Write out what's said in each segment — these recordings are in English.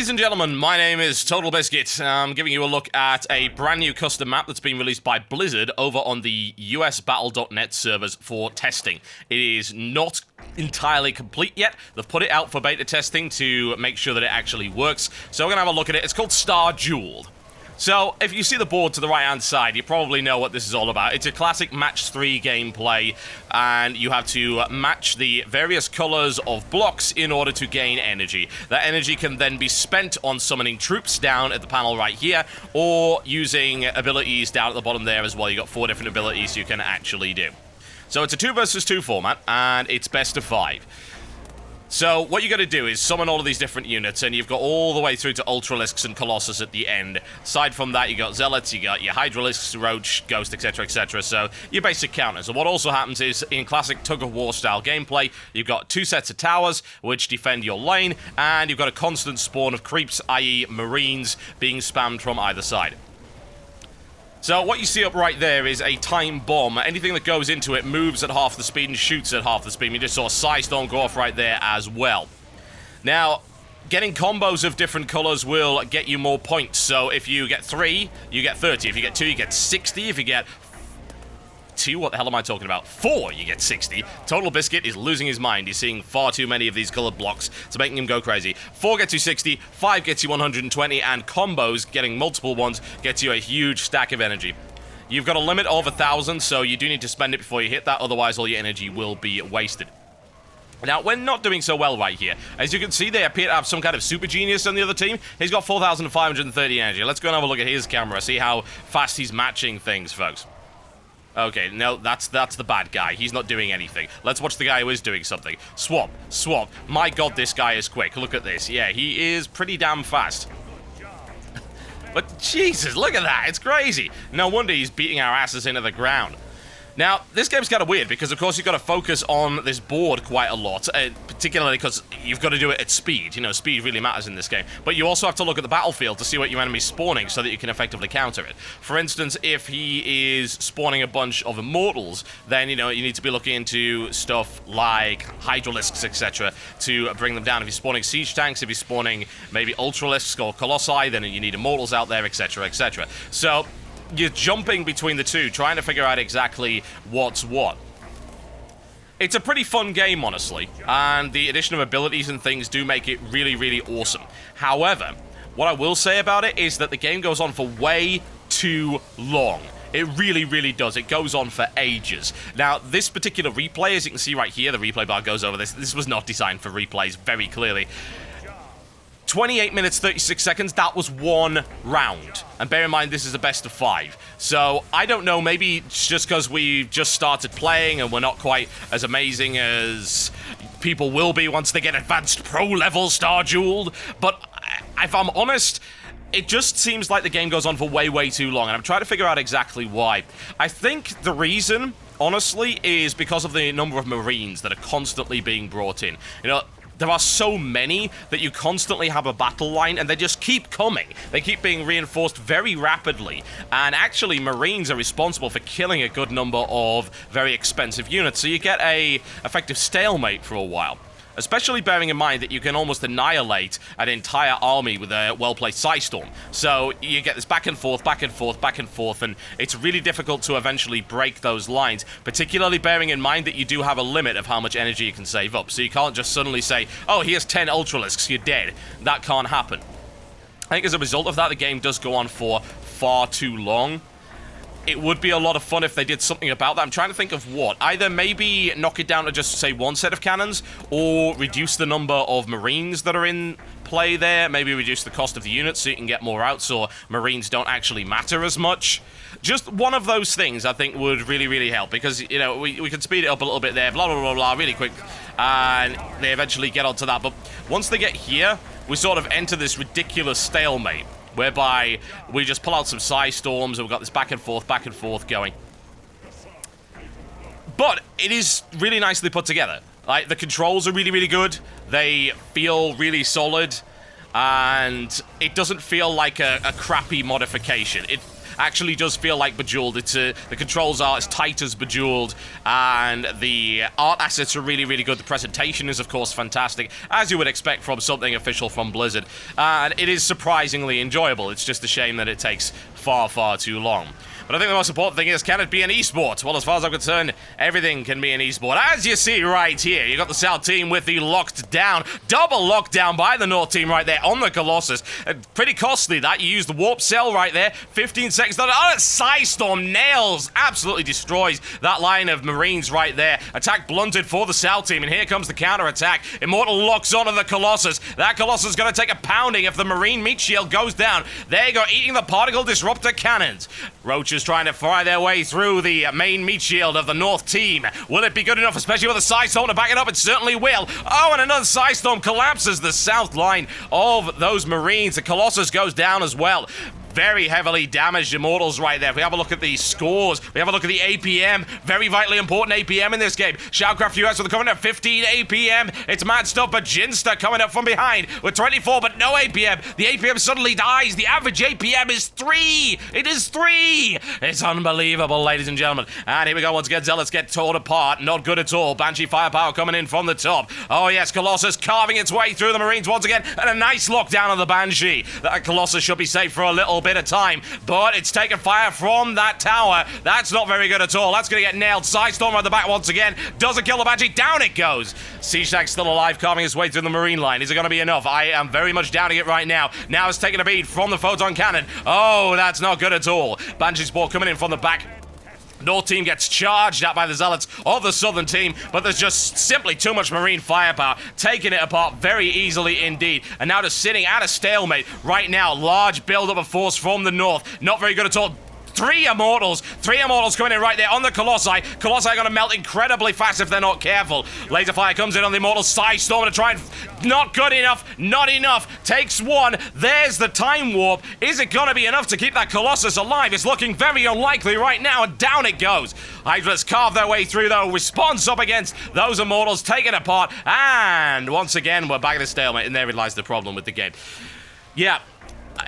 Ladies and gentlemen, my name is TotalBiscuit. I'm giving you a look at a brand new custom map that's been released by Blizzard over on the US Battle.net servers for testing. It is not entirely complete yet. They've put it out for beta testing to make sure that it actually works. So we're going to have a look at it. It's called Starjeweled. So, if you see the board to the right-hand side, you probably know what this is all about. It's a classic match 3 gameplay, and you have to match the various colors of blocks in order to gain energy. That energy can then be spent on summoning troops down at the panel right here, or using abilities down at the bottom there as well. You've got 4 different abilities you can actually do. So it's a 2 versus 2 format, and it's best of 5. So, what you got to do is summon all of these different units, and you've got all the way through to Ultralisks and Colossus at the end. Aside from that, you got Zealots, you got your Hydralisks, Roach, Ghost, etc., etc., so your basic counters. And what also happens is, in classic tug-of-war style gameplay, you've got 2 sets of towers, which defend your lane, and you've got a constant spawn of creeps, i.e. Marines, being spammed from either side. So what you see up right there is a time bomb. Anything that goes into it moves at half the speed and shoots at half the speed. You just saw Psystorm go off right there as well. Now, getting combos of different colors will get you more points. So if you get 3, you get 30. If you get 2, you get 60. If you get 2, what the hell am I talking about? 4, you get 60. TotalBiscuit is losing his mind. He's seeing far too many of these colored blocks. It's making him go crazy. 4 gets you 60, 5 gets you 120, and combos, getting multiple ones, gets you a huge stack of energy. You've got a limit of 1,000, so you do need to spend it before you hit that, otherwise all your energy will be wasted. Now, we're not doing so well right here. As you can see, they appear to have some kind of super genius on the other team. He's got 4,530 energy. Let's go and have a look at his camera, see how fast he's matching things, folks. Okay, no, that's the bad guy. He's not doing anything. Let's watch the guy who is doing something. Swap, swap. My god, this guy is quick. Look at this. Yeah, he is pretty damn fast. But Jesus, look at that. It's crazy. No wonder he's beating our asses into the ground. Now, this game's kind of weird because, of course, you've got to focus on this board quite a lot, particularly because you've got to do it at speed. You know, speed really matters in this game. But you also have to look at the battlefield to see what your enemy's spawning so that you can effectively counter it. For instance, if he is spawning a bunch of Immortals, then, you know, you need to be looking into stuff like Hydralisks, etc., to bring them down. If he's spawning Siege Tanks, if he's spawning maybe Ultralisks or Colossi, then you need Immortals out there, etc., etc. So you're jumping between the two, trying to figure out exactly what's what. It's a pretty fun game, honestly, and the addition of abilities and things do make it really, really awesome. However, what I will say about it is that the game goes on for way too long. It really, really does. It goes on for ages. Now, this particular replay, as you can see right here, the replay bar goes over this. This was not designed for replays, very clearly. 28 minutes, 36 seconds, that was 1 round. And bear in mind, this is a best of 5. So, I don't know, maybe it's just because we just started playing and we're not quite as amazing as people will be once they get advanced pro-level Starjeweled. But if I'm honest, it just seems like the game goes on for way, way too long. And I'm trying to figure out exactly why. I think the reason, honestly, is because of the number of Marines that are constantly being brought in. You know, there are so many that you constantly have a battle line, and they just keep coming. They keep being reinforced very rapidly, and actually Marines are responsible for killing a good number of very expensive units, so you get a effective stalemate for a while. Especially bearing in mind that you can almost annihilate an entire army with a well-placed Psystorm. So you get this back and forth, back and forth, back and forth, and it's really difficult to eventually break those lines, particularly bearing in mind that you do have a limit of how much energy you can save up. So you can't just suddenly say, oh, here's 10 Ultralisks, you're dead. That can't happen. I think as a result of that, the game does go on for far too long. It would be a lot of fun if they did something about that. I'm trying to think of what. Either maybe knock it down to just, say, 1 set of cannons, or reduce the number of Marines that are in play there. Maybe reduce the cost of the units so you can get more out, so Marines don't actually matter as much. Just one of those things, I think, would really, really help, because, you know, we can speed it up a little bit there, blah, blah, blah, blah, really quick, and they eventually get onto that. But once they get here, we sort of enter this ridiculous stalemate, whereby we just pull out some Psystorms, and we've got this back and forth going. But it is really nicely put together. Like, the controls are really, really good. They feel really solid, and it doesn't feel like a crappy modification. actually does feel like Bejeweled. The controls are as tight as Bejeweled, and the art assets are really, really good. The presentation is, of course, fantastic, as you would expect from something official from Blizzard, and it is surprisingly enjoyable. It's just a shame that it takes far, far too long. But I think the most important thing is, can it be an esport? Well, as far as I'm concerned, everything can be an esport. As you see right here, you got the South team with the locked down, double lockdown by the North team right there on the Colossus. Pretty costly that. You use the warp cell right there. 15 seconds. Oh, Psystorm nails, absolutely destroys that line of Marines right there. Attack blunted for the South team, and here comes the counter-attack. Immortal locks onto the Colossus. That Colossus is going to take a pounding if the Marine meat shield goes down. There you go, eating the particle disruptor cannons. Roaches trying to fry their way through the main meat shield of the North team. Will it be good enough, especially with a Psystorm to back it up? It certainly will. Oh, and another Psystorm collapses the south line of those Marines. The Colossus goes down as well. Very heavily damaged Immortals right there. If we have a look at the scores, we have a look at the APM. Very vitally important APM in this game. Shoutcraft US with the coming at 15 APM. It's mad stuff, but Jinster coming up from behind with 24, but no APM. The APM suddenly dies. The average APM is 3. It is 3. It's unbelievable, ladies and gentlemen. And here we go once again. Zealots get torn apart. Not good at all. Banshee firepower coming in from the top. Oh yes, Colossus carving its way through the Marines once again. And a nice lockdown of the Banshee. That Colossus should be safe for a little bit of time, but it's taken fire from that tower. That's not very good at all. That's going to get nailed. Psystorm at the back once again. Doesn't kill the Banshee. Down it goes. Siegestag's still alive, carving his way through the Marine line. Is it going to be enough? I am very much doubting it right now. Now it's taking a beat from the photon cannon. Oh, that's not good at all. Banshee's ball coming in from the back. North team gets charged at by the Zealots of the Southern team, but there's just simply too much Marine firepower, taking it apart very easily indeed. And now just sitting at a stalemate right now. Large build-up of force from the North. Not very good at all. Three Immortals coming in right there on the Colossi. Colossi are going to melt incredibly fast if they're not careful. Laserfire comes in on the Immortal. Psystorm to try and... Not good enough. Not enough. Takes one. There's the time warp. Is it going to be enough to keep that Colossus alive? It's looking very unlikely right now, and down it goes. Hydra's carve their way through, though. Response up against those Immortals, taken apart. And once again, we're back at a stalemate, and therein lies the problem with the game. Yeah.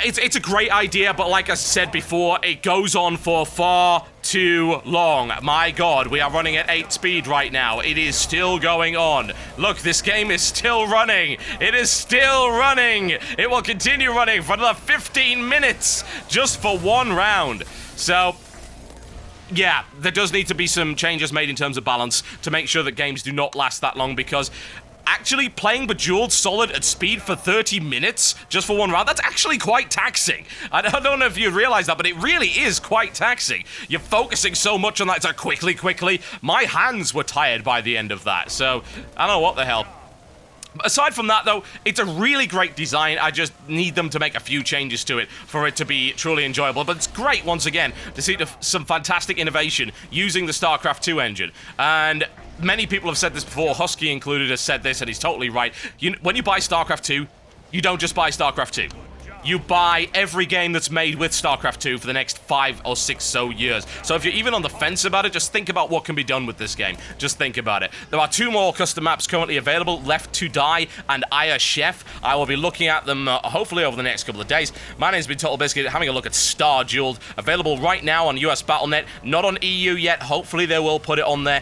It's a great idea, but like I said before, it goes on for far too long. My God, we are running at 8 speed right now. It is still going on. Look, this game is still running. It is still running. It will continue running for another 15 minutes just for one round. So... yeah, there does need to be some changes made in terms of balance to make sure that games do not last that long, because actually playing Bejeweled solid at speed for 30 minutes just for one round, that's actually quite taxing. I don't know if you realize that, but it really is quite taxing. You're focusing so much on that. It's like quickly. My hands were tired by the end of that, so I don't know what the hell. Aside from that, though, it's a really great design. I just need them to make a few changes to it for it to be truly enjoyable. But it's great, once again, to see some fantastic innovation using the StarCraft 2 engine. And many people have said this before. Husky included has said this, and he's totally right. When you buy StarCraft 2, you don't just buy StarCraft 2. You buy every game that's made with StarCraft 2 for the next 5 or 6 so years. So if you're even on the fence about it, just think about what can be done with this game. Just think about it. There are 2 more custom maps currently available, Left to Die and Aya Chef. I will be looking at them hopefully over the next couple of days. My name's been TotalBiscuit, having a look at Starjeweled, available right now on US Battle.net, not on EU yet. Hopefully they will put it on there.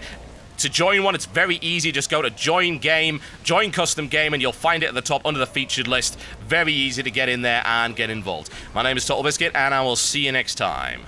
To join one, it's very easy. Just go to Join Game, Join Custom Game, and you'll find it at the top under the featured list. Very easy to get in there and get involved. My name is TotalBiscuit, and I will see you next time.